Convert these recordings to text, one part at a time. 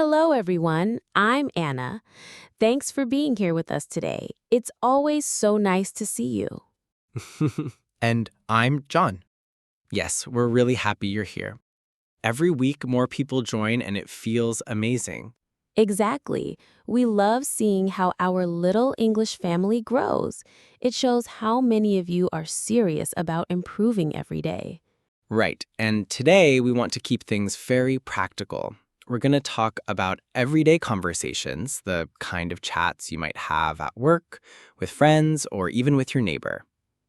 Hello, everyone. I'm Anna. Thanks for being here with us today. It's always so nice to see you. And I'm John. Yes, we're really happy you're here. Every week, more people join, and it feels amazing. Exactly. We love seeing how our little English family grows. It shows how many of you are serious about improving every day. Right, and today we want to keep things very practical. We're going to talk about everyday conversations, the kind of chats you might have at work, with friends, or even with your neighbor.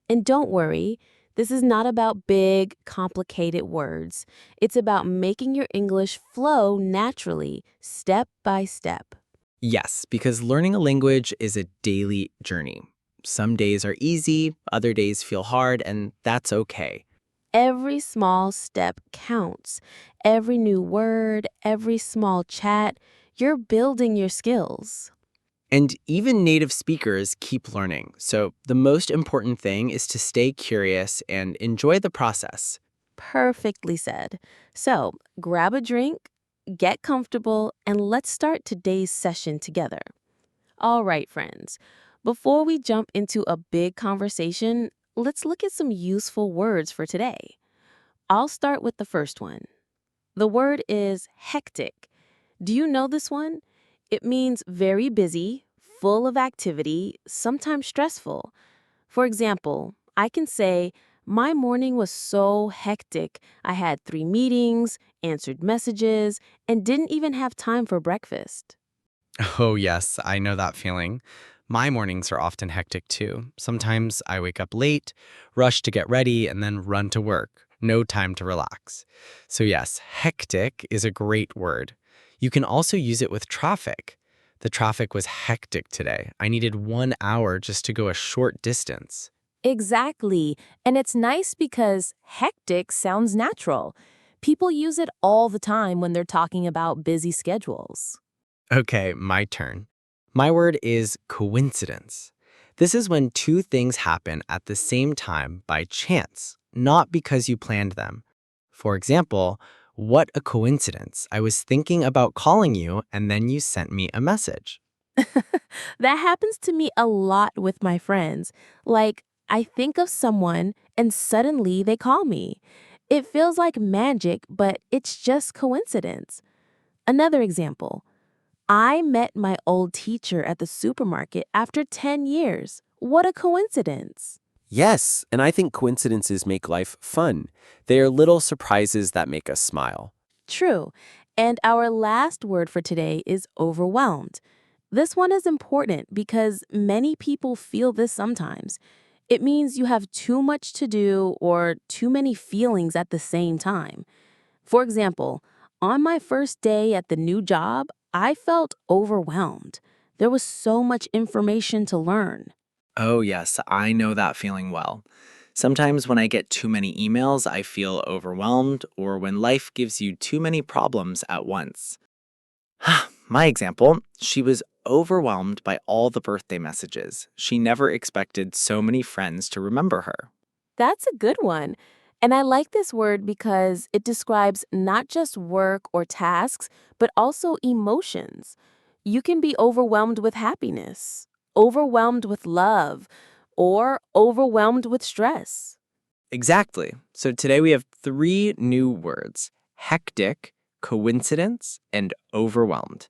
And don't worry, this is not about big, complicated words. It's about making your English flow naturally, step by step. Yes, because learning a language is a daily journey. Some days are easy, other days feel hard, and that's okay. Every small step counts. Every new word, every small chat, you're building your skills. And even native speakers keep learning. So the most important thing is to stay curious and enjoy the process. Perfectly said. So grab a drink, get comfortable, and let's start today's session together. All right, friends. Before we jump into a big conversation, let's look at some useful words for today. I'll start with the first one. The word is hectic. Do you know this one? It means very busy, full of activity, sometimes stressful. For example, I can say, my morning was so hectic. I had 3 meetings, answered messages, and didn't even have time for breakfast. Oh, yes, I know that feeling. My mornings are often hectic too. Sometimes I wake up late, rush to get ready, and then run to work. No time to relax. So, yes, hectic is a great word. You can also use it with traffic. The traffic was hectic today. I needed 1 hour just to go a short distance. Exactly. And it's nice because hectic sounds natural. People use it all the time when they're talking about busy schedules. Okay, my turn. My word is coincidence. This is when two things happen at the same time by chance, not because you planned them. For example, what a coincidence. I was thinking about calling you and then you sent me a message. That happens to me a lot with my friends. Like, I think of someone and suddenly they call me. It feels like magic, but it's just coincidence. Another example. I met my old teacher at the supermarket after 10 years. What a coincidence. Yes, and I think coincidences make life fun. They are little surprises that make us smile. True. And our last word for today is overwhelmed. This one is important because many people feel this sometimes. It means you have too much to do or too many feelings at the same time. For example, on my first day at the new job, I felt overwhelmed. There was so much information to learn. Oh, yes, I know that feeling well. Sometimes when I get too many emails, I feel overwhelmed, or when life gives you too many problems at once. My example, she was overwhelmed by all the birthday messages. She never expected so many friends to remember her. That's a good one. And I like this word because it describes not just work or tasks, but also emotions. You can be overwhelmed with happiness, overwhelmed with love, or overwhelmed with stress. Exactly. So today we have three new words: hectic, coincidence, and overwhelmed.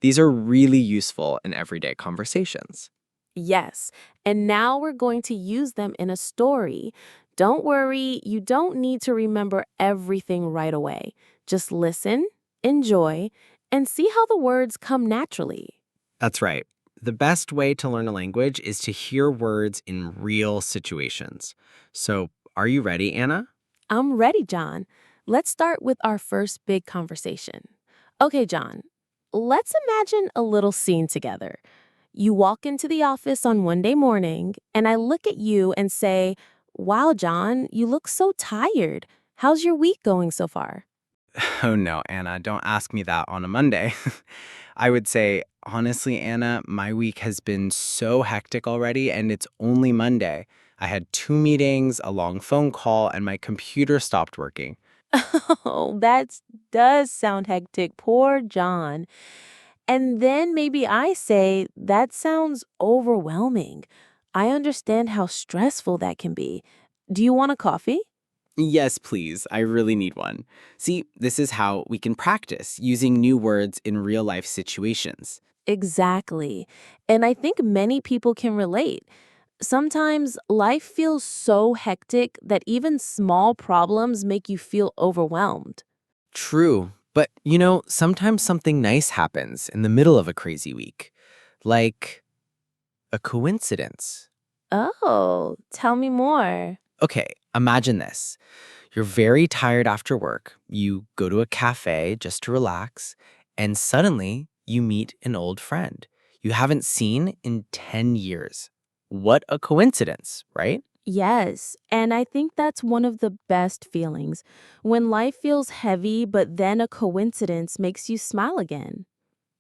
These are really useful in everyday conversations. Yes, and now we're going to use them in a story. Don't worry, you don't need to remember everything right away. Just listen, enjoy, and see how the words come naturally. That's right. The best way to learn a language is to hear words in real situations. So, are you ready, Anna? I'm ready, John. Let's start with our first big conversation. Okay, John, let's imagine a little scene together. You walk into the office on one day morning, and I look at you and say, wow, John, you look so tired. How's your week going so far? Oh no, Anna, don't ask me that on a Monday. I would say, honestly, Anna, my week has been so hectic already, and it's only Monday. I had 2 meetings, a long phone call, and my computer stopped working. Oh, that does sound hectic. Poor John. And then maybe I say, that sounds overwhelming. I understand how stressful that can be. Do you want a coffee? Yes, please. I really need one. See, this is how we can practice using new words in real life situations. Exactly. And I think many people can relate. Sometimes life feels so hectic that even small problems make you feel overwhelmed. True. But, sometimes something nice happens in the middle of a crazy week. Like a coincidence. Oh, tell me more. Okay, imagine this. You're very tired after work. You go to a cafe just to relax, and suddenly you meet an old friend you haven't seen in 10 years. What a coincidence, right? Yes, and I think that's one of the best feelings. When life feels heavy, but then a coincidence makes you smile again.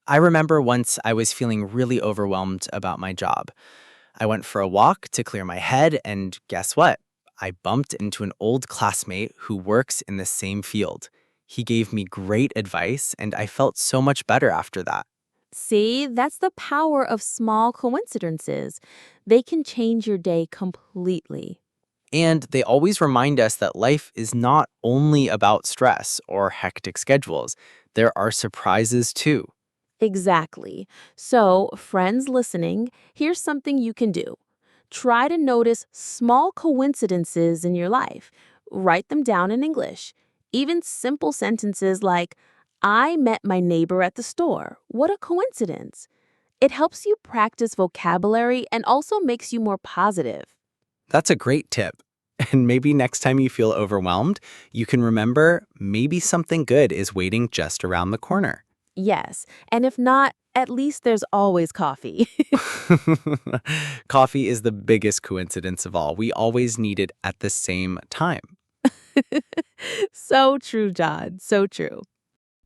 I remember once I was feeling really overwhelmed about my job. I went for a walk to clear my head, and guess what? I bumped into an old classmate who works in the same field. He gave me great advice, and I felt so much better after that. See, that's the power of small coincidences. They can change your day completely. And they always remind us that life is not only about stress or hectic schedules. There are surprises too. Exactly. So, friends listening, here's something you can do. Try to notice small coincidences in your life. Write them down in English. Even simple sentences like, I met my neighbor at the store. What a coincidence. It helps you practice vocabulary and also makes you more positive. That's a great tip. And maybe next time you feel overwhelmed, you can remember maybe something good is waiting just around the corner. Yes, and if not, at least there's always coffee. Coffee is the biggest coincidence of all. We always need it at the same time. So true, John. So true.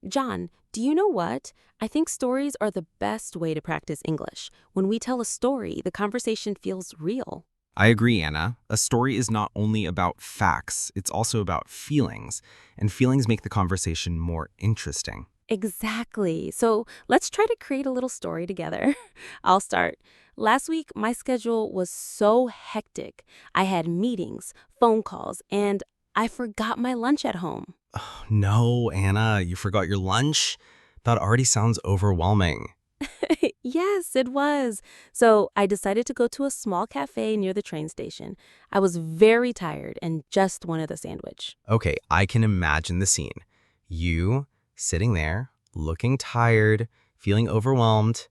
John, do you know what? I think stories are the best way to practice English. When we tell a story, the conversation feels real. I agree, Anna. A story is not only about facts, it's also about feelings, and feelings make the conversation more interesting. Exactly. So let's try to create a little story together. I'll start. Last week, my schedule was so hectic. I had meetings, phone calls, and I forgot my lunch at home. No, Anna, you forgot your lunch? That already sounds overwhelming. Yes, it was. So I decided to go to a small cafe near the train station. I was very tired and just wanted a sandwich. Okay, I can imagine the scene. You sitting there, looking tired, feeling overwhelmed,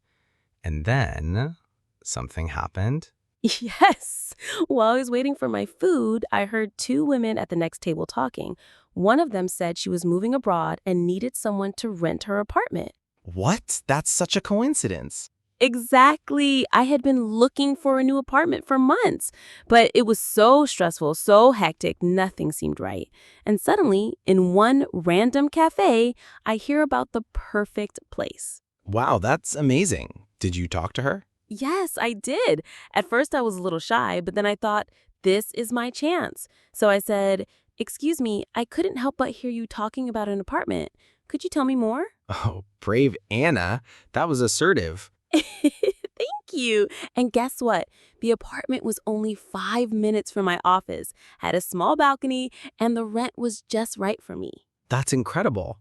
and then something happened. Yes. While I was waiting for my food, I heard two women at the next table talking. One of them said she was moving abroad and needed someone to rent her apartment. What? That's such a coincidence. Exactly. I had been looking for a new apartment for months, but it was so stressful, so hectic, nothing seemed right. And suddenly, in one random cafe, I hear about the perfect place. Wow, that's amazing. Did you talk to her? Yes, I did. At first, I was a little shy, but then I thought, this is my chance. So I said, excuse me, I couldn't help but hear you talking about an apartment. Could you tell me more? Oh, brave Anna. That was assertive. Thank you. And guess what? The apartment was only 5 minutes from my office, had a small balcony, and the rent was just right for me. That's incredible.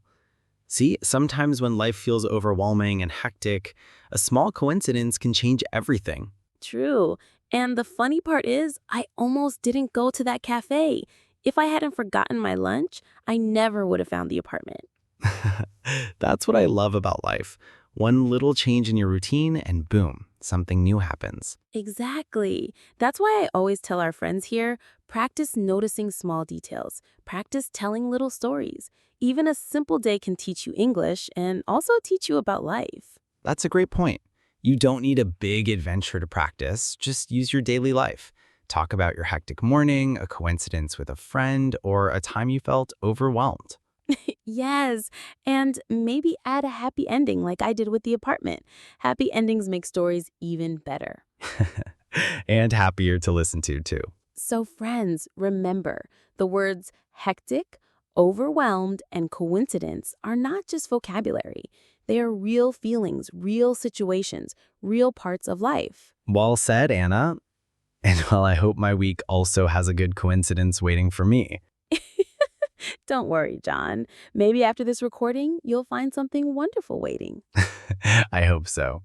See, sometimes when life feels overwhelming and hectic, a small coincidence can change everything. True. And the funny part is, I almost didn't go to that cafe. If I hadn't forgotten my lunch, I never would have found the apartment. That's what I love about life. One little change in your routine and boom, something new happens. Exactly. That's why I always tell our friends here, practice noticing small details. Practice telling little stories. Even a simple day can teach you English and also teach you about life. That's a great point. You don't need a big adventure to practice, just use your daily life. Talk about your hectic morning, a coincidence with a friend, or a time you felt overwhelmed. Yes, and maybe add a happy ending like I did with the apartment. Happy endings make stories even better. And happier to listen to, too. So, friends, remember the words hectic, Overwhelmed and coincidence are not just vocabulary. They are real feelings, real situations, real parts of life. Well said, Anna. And well, I hope my week also has a good coincidence waiting for me. Don't worry, John. Maybe after this recording, you'll find something wonderful waiting. I hope so.